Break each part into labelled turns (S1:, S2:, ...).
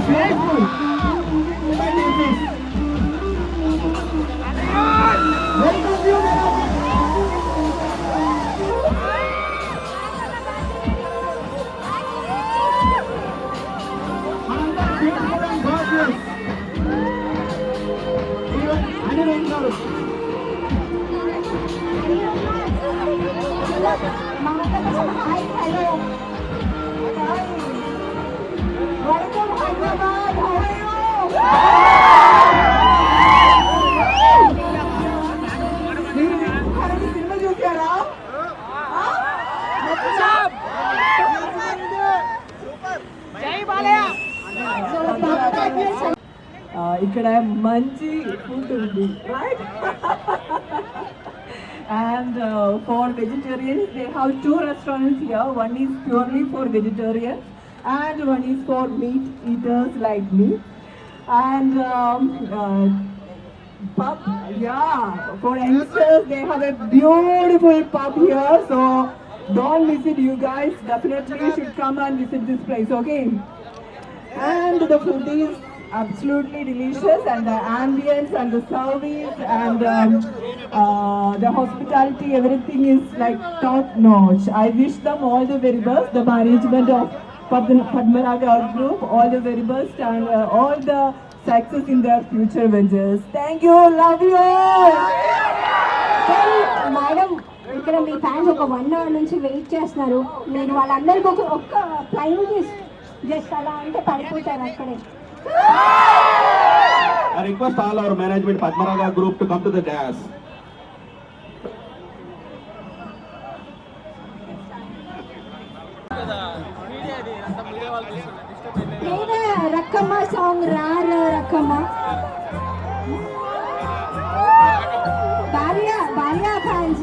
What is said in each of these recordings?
S1: grateful. Welcome you. Beautiful and gorgeous. Even Anirudh garu.
S2: Hi, hello. Welcome Hyderabad. How are you? Cinema చూసారా? ఇక్కడ మంచి food ఉంది, right? And for vegetarians, they have two restaurants here. One is purely for vegetarians, and one is for meat eaters like me. And pub, yeah, for youngsters, they have a beautiful pub here. So don't miss it, you guys. Definitely should come and visit this place, okay? And the food is absolutely delicious, and the ambience and the service and the hospitality, everything is like top notch. I wish them all the very best, the management of Padmaraga Group, all the very best, and all the success in their future ventures. Thank you, love you.
S3: Madam, ఇక్కడ మీ fans ఒక 1 hour నుంచి wait చేస్తున్నారు. నేను వాళ్ళందరికీ ఒక్క ఫ్లైన్ just అలా అంటే పడిపోతారు అక్కడే.
S4: I request all our management Padmaraga Group to come to the dais.
S3: లేదా రక్కమ్మ సాంగ్ రారు రక్కమ్మ బాల్యా ఫ్యాన్స్.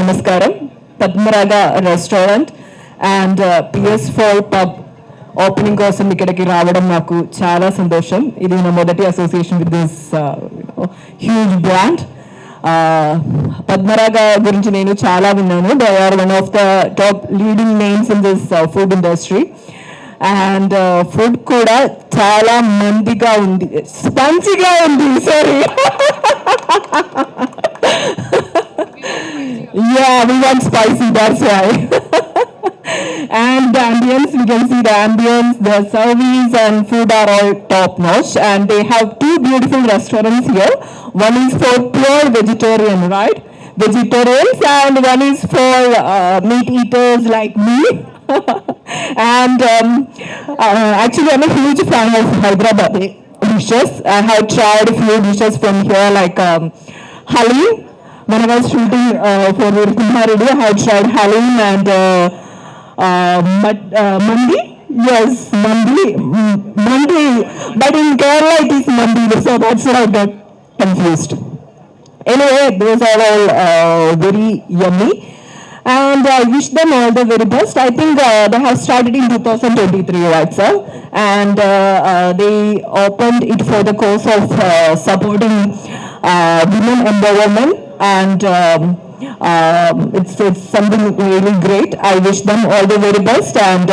S2: నమస్కారం. Padmaraga restaurant and PS4 pub opening కోసం ఇక్కడికి రావడం నాకు చాలా సంతోషం. ఇది నా మొదటి association with this huge brand. Padmaraga గురించి నేను చాలా విన్నాను. They are one of the top leading names in this food industry. And food కూడా చాలా మందిగా ఉంది, స్పంచిగా ఉంది. Sorry, yeah, we want spicy, that's why. And the ambience, we can see the ambience, the service and food are all top notch. And they have two beautiful restaurants here. One is for pure vegetarian, right? Vegetarians, and one is for meat eaters like me. And actually, I'm a huge fan of Hyderabad dishes. I have tried a few dishes from here, like halim. When I was shooting for Virkumareddy, I had tried halim and mandi. Yes, mandi. But in Kerala, it is mandi, so that's why I got confused. Anyway, those are all very yummy. And I wish them all the very best. I think they have started in 2023, right, sir? And they opened it for the cause of supporting women empowerment. And it's something really great. I wish them all the very best and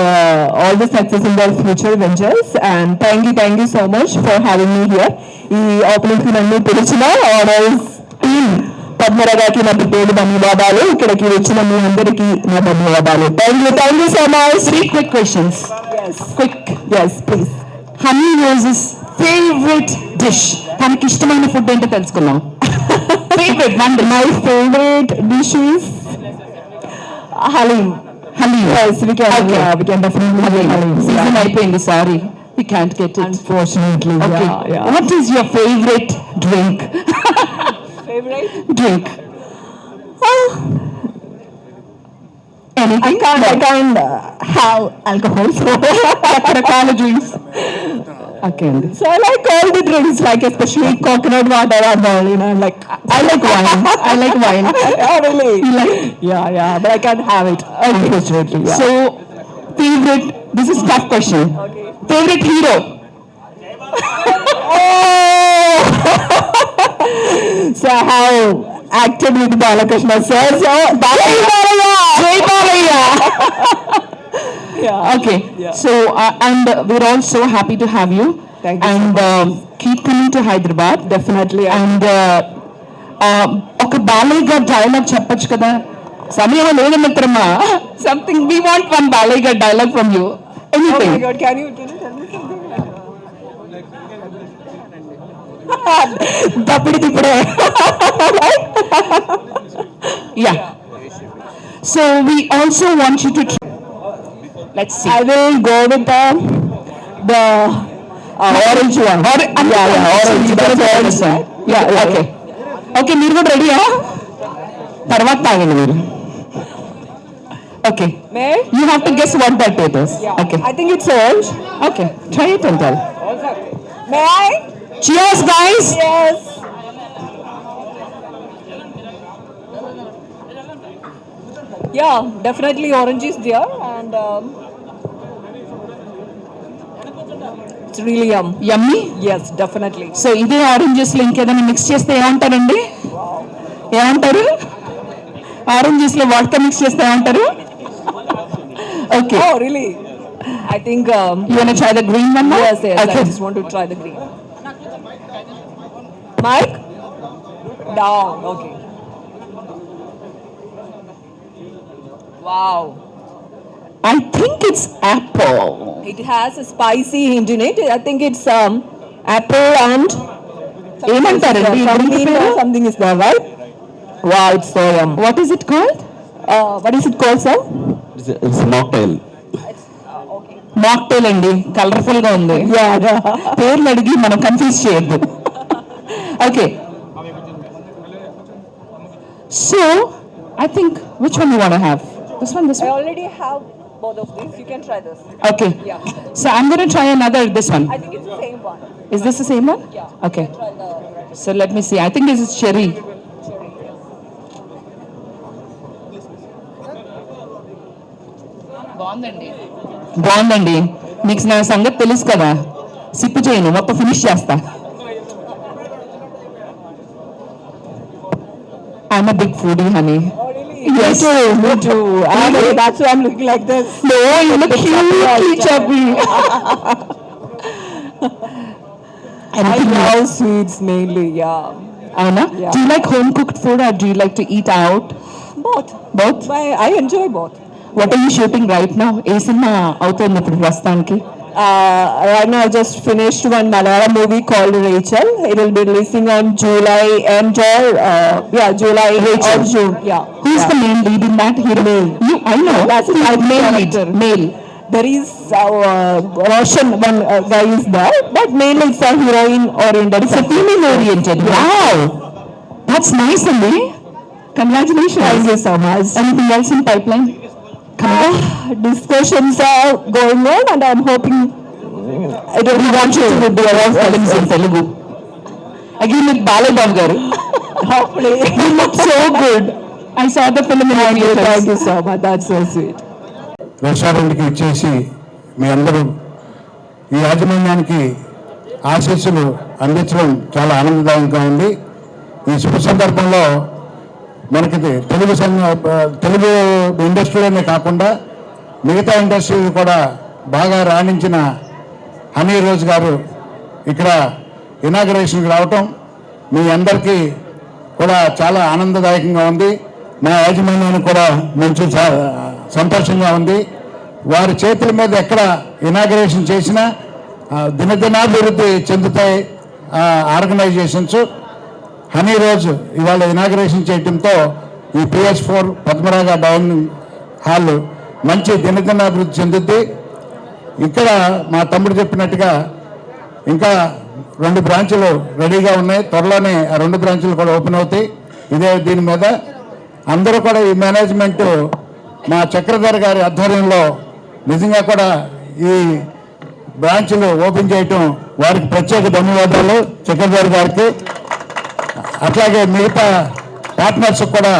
S2: all the success in their future ventures. And thank you so much for having me here. ఈ opening కి నన్ను పిలిచిన orders team పద్మరాగాకి నా పేరు ధన్యవాదాలు. ఇక్కడికి వచ్చిన మీ అందరికీ నా ధన్యవాదాలు. Thank you so much. 3 quick questions. Yes, please.
S5: Honey roses favourite dish, తనకి ఇష్టమైన ఫుడ్ ఏంటో తెలుసుకున్నాం. Favourite one,
S2: my favourite dish is halim. Yes, we can definitely have halim.
S5: Season అయిపోయింది, sorry, we can't get it.
S2: Unfortunately,
S5: Okay.
S2: yeah.
S5: What is your favorite drink? Drink. Anything?
S2: I can't have alcohol, so
S5: రకరకాల drinks. Okay.
S2: so I like all the drinks, like especially coconut water and all, you know, like
S5: I like wine.
S2: oh really? Yeah, but I can't have it, unfortunately. Yeah.
S5: So, favorite, this is tough question.
S2: Okay.
S5: Favorite hero?
S2: So I have acted with Balakrishna sir, so Jai Balaya. Yeah.
S5: Okay.
S2: Yeah.
S5: So, and we're all so happy to have you.
S2: Thank you so
S5: And keep coming to Hyderabad.
S2: Definitely.
S5: And ఒక Balayya dialogue చెప్పొచ్చు కదా, సమయం లేదు మిత్రమా. Something, we want one Balayya dialogue from you.
S2: Oh
S5: Anything.
S2: my God, can you tell me something? Tapidi tipide.
S5: Yeah. So we also want you to let's see.
S2: I will go with the orange one. Yeah, orange. That's orange. Yeah.
S5: Okay. Okay, మీరు కూడా రెడీయా? తర్వాత తాగండి మీరు. Okay.
S2: May?
S5: You have to guess what that it is. Okay.
S2: I think it's orange.
S5: Okay. Try it and tell.
S2: May I?
S5: Cheers, guys.
S2: Yes. Yeah, definitely orange is there, and it's really yum.
S5: Yummy.
S2: Yes, definitely.
S5: So ఇదే oranges లో ఇంకేదైనా mix చేస్తే ఏమంటారండి? ఏమంటారు? Oranges లో water mix చేస్తే ఏమంటారు? Okay.
S2: Oh, really? I think.
S5: You wanna try the green one now?
S2: Yes.
S5: Okay.
S2: I just want to try the green. Mike? Down. Okay. Wow.
S5: I think it's apple.
S2: It has a spicy hint in it. I think it's apple and
S5: ఏమంటారండి?
S2: something is there, right? Wow, it's so yum.
S5: What is it called?
S2: What is it called, sir?
S4: It's mocktail.
S5: Mocktail అండి, colourful గా ఉంది. పేర్లు అడిగి మనం confuse చేయొద్దు. Okay. So I think, which one you want to have? This one, this
S2: I
S5: one?
S2: already have both of these. You can try this.
S5: Okay.
S2: Yeah.
S5: So I'm going to try another, this one.
S2: I think it's the same one.
S5: Is this the same one?
S2: Yeah.
S5: Okay.
S2: Try the red.
S5: So let me see. I think this is cherry. బాగుందండి. మీకు నా సంగతి తెలుసు కదా, sip చేయను, మొత్తం finish చేస్తా. I'm a big foodie, honey. Yes,
S2: Me too. That's why I'm looking like this.
S5: no, you look cute, chubby.
S2: I love sweets mainly, yeah.
S5: Anna,
S2: Yeah.
S5: do you like home cooked food or do you like to eat out?
S2: Both.
S5: Both?
S2: I enjoy both.
S5: What are you shooting right now? A cinema అవుతుంది ఇప్పుడు ప్రస్తుతానికి?
S2: Right now I just finished one Malayalam movie called Rachel. It will be releasing on July end or July or June. Yeah.
S5: Who's the main lead in that hero? You, I know.
S2: That's
S5: Who's
S2: my
S5: the main lead?
S2: character.
S5: Male.
S2: There is Russian one guy is there, but mainly it's a heroine oriented.
S5: It's a female oriented. Wow. That's nice, Andy. Congratulations.
S2: Thank you so much.
S5: Anything else in pipeline?
S2: Discussions are going on, and I'm hoping it will
S5: We want you to do a lot of films in Telugu. Again with Balababu garu.
S2: hopefully.
S5: You look so good. I saw the film in
S2: Thank
S5: theaters.
S2: you so much. That's so sweet.
S6: రెస్టారెంట్కి ఇచ్చేసి మీ అందరూ ఈ యాజమాన్యానికి ఆశీస్సులు అందించడం చాలా ఆనందదాయకంగా ఉంది. ఈ శుభ సందర్భంలో మనకి తెలుగు ఇండస్ట్రీలోనే కాకుండా మిగతా ఇండస్ట్రీలు కూడా బాగా రాణించిన హనీ రోజ్ గారు ఇక్కడ ఇనాగరేషన్కి రావటం మీ అందరికీ కూడా చాలా ఆనందదాయకంగా ఉంది. మా యాజమాన్యానికి కూడా మంచి సంతోషంగా ఉంది. వారి చేతుల మీద ఎక్కడ ఇనాగరేషన్ చేసినా దినదినాభివృద్ధి చెందుతాయి ఆర్గనైజేషన్స్. హనీ రోజు ఇవాళ ఇనాగరేషన్ చేయడంతో ఈ PS4 పద్మరాగ డైనింగ్ హాల్ మంచి దినదినాభివృద్ధి చెందుద్ది. ఇక్కడ మా తమ్ముడు చెప్పినట్టుగా ఇంకా 2 బ్రాంచులు రెడీగా ఉన్నాయి. త్వరలోనే ఆ 2 బ్రాంచులు కూడా ఓపెన్ అవుతాయి. దీని మీద అందరూ కూడా ఈ మేనేజ్మెంట్ మా చక్రధర్ గారి ఆధ్వర్యంలో నిజంగా కూడా ఈ బ్రాంచ్లు ఓపెన్ చేయటం వారికి ప్రత్యేక ధన్యవాదాలు చక్రధర్ గారికి. అట్లాగే మిగతా పార్ట్నర్స్ కూడా